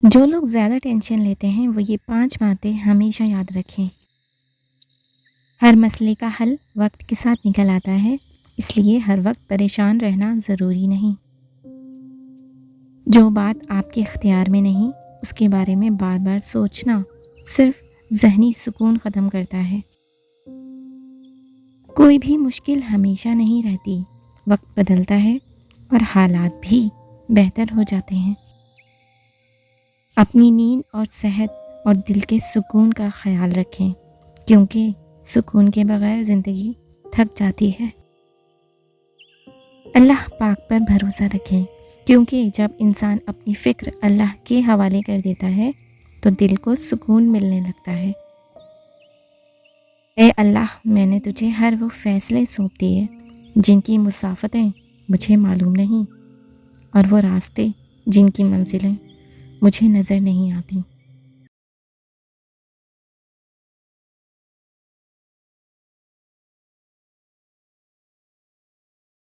جو لوگ زیادہ ٹینشن لیتے ہیں وہ یہ 5 باتیں ہمیشہ یاد رکھیں۔ ہر مسئلے کا حل وقت کے ساتھ نکل آتا ہے، اس لیے ہر وقت پریشان رہنا ضروری نہیں۔ جو بات آپ کے اختیار میں نہیں، اس کے بارے میں بار بار سوچنا صرف ذہنی سکون ختم کرتا ہے۔ کوئی بھی مشکل ہمیشہ نہیں رہتی، وقت بدلتا ہے اور حالات بھی بہتر ہو جاتے ہیں۔ اپنی نیند اور صحت اور دل کے سکون کا خیال رکھیں، کیونکہ سکون کے بغیر زندگی تھک جاتی ہے۔ اللہ پاک پر بھروسہ رکھیں، کیونکہ جب انسان اپنی فکر اللہ کے حوالے کر دیتا ہے تو دل کو سکون ملنے لگتا ہے۔ اے اللہ، میں نے تجھے ہر وہ فیصلے سونپ دیے جن کی مسافتیں مجھے معلوم نہیں، اور وہ راستے جن کی منزلیں مجھے نظر نہیں آتی۔